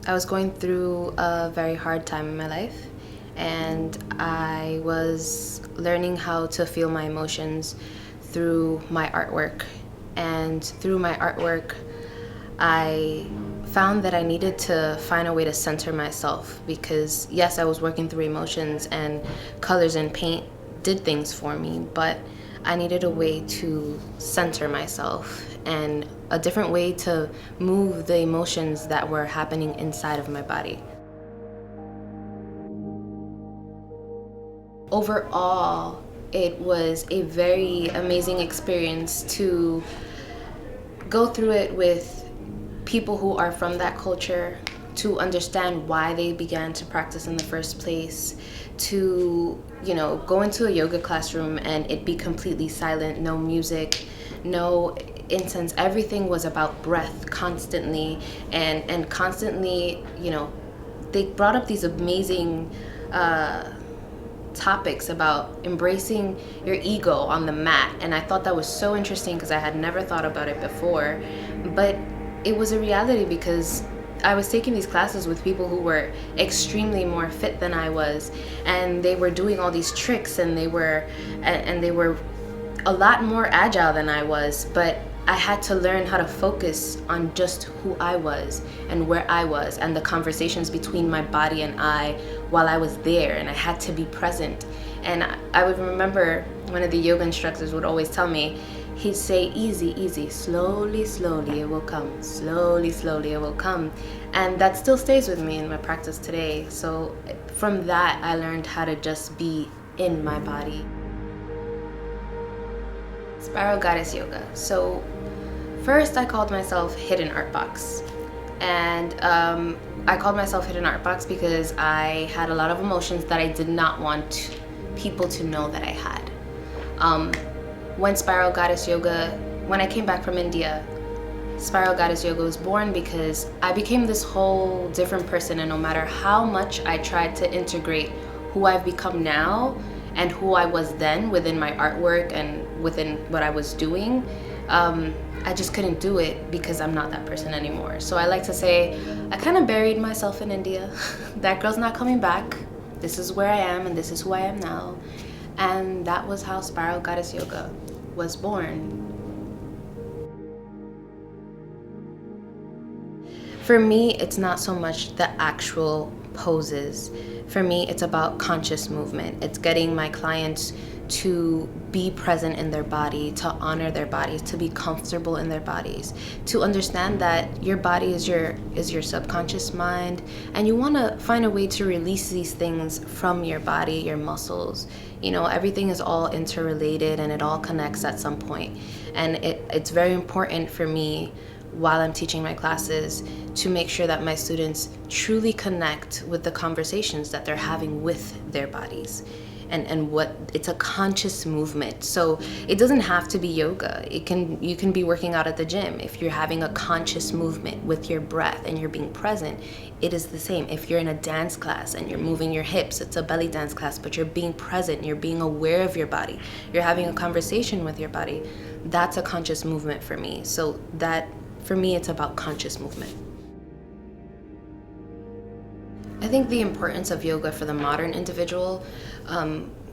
I was going through a very hard time in my life, and I was learning how to feel my emotions through my artwork. And through my artwork, I found that I needed to find a way to center myself because, yes, I was working through emotions and colors and paint did things for me, but I needed a way to center myself and a different way to move the emotions that were happening inside of my body. Overall, it was a very amazing experience to go through it with people who are from that culture, to understand why they began to practice in the first place, to, go into a yoga classroom and it be completely silent, no music, no incense. Everything was about breath constantly, and constantly, they brought up these amazing topics about embracing your ego on the mat, and I thought that was so interesting because I had never thought about it before, but it was a reality because I was taking these classes with people who were extremely more fit than I was, and they were doing all these tricks, and they were a lot more agile than I was, but I had to learn how to focus on just who I was and where I was and the conversations between my body and I while I was there, and I had to be present. And I would remember one of the yoga instructors would always tell me, he'd say, easy, easy, slowly, slowly it will come, slowly, slowly it will come. And that still stays with me in my practice today. So from that, I learned how to just be in my body. Spiral Goddess Yoga. So first I called myself Hidden Art Box. And I called myself Hidden Art Box because I had a lot of emotions that I did not want people to know that I had. When Spiral Goddess Yoga, when I came back from India, Spiral Goddess Yoga was born because I became this whole different person, and no matter how much I tried to integrate who I've become now and who I was then within my artwork and within what I was doing, I just couldn't do it because I'm not that person anymore. So I like to say, I kind of buried myself in India. That girl's not coming back. This is where I am and this is who I am now. And that was how Spiral Goddess Yoga was born. For me, it's not so much the actual poses. For me, it's about conscious movement. It's getting my clients to be present in their body, to honor their bodies, to be comfortable in their bodies, to understand that your body is your subconscious mind, and you want to find a way to release these things from your body, your muscles. Everything is all interrelated and it all connects at some point. And it's very important for me while I'm teaching my classes to make sure that my students truly connect with the conversations that they're having with their bodies. And what it's a conscious movement. So it doesn't have to be yoga. You can be working out at the gym. If you're having a conscious movement with your breath and you're being present, it is the same. If you're in a dance class and you're moving your hips, it's a belly dance class, but you're being present, you're being aware of your body, you're having a conversation with your body. That's a conscious movement for me. So that, for me, it's about conscious movement. I think the importance of yoga for the modern individual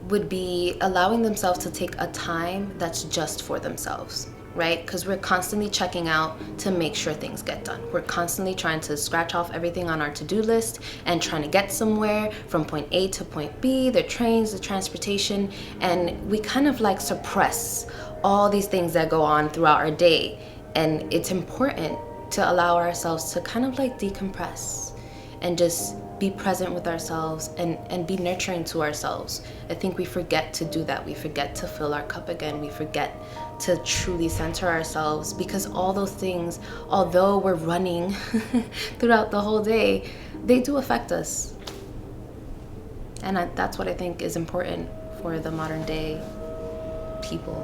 would be allowing themselves to take a time that's just for themselves, right? Because we're constantly checking out to make sure things get done. We're constantly trying to scratch off everything on our to-do list and trying to get somewhere from point A to point B, the trains, the transportation, and we kind of like suppress all these things that go on throughout our day. And it's important to allow ourselves to kind of like decompress and just be present with ourselves and be nurturing to ourselves. I think we forget to do that. We forget to fill our cup again. We forget to truly center ourselves because all those things, although we're running throughout the whole day, they do affect us. And that's what I think is important for the modern day people.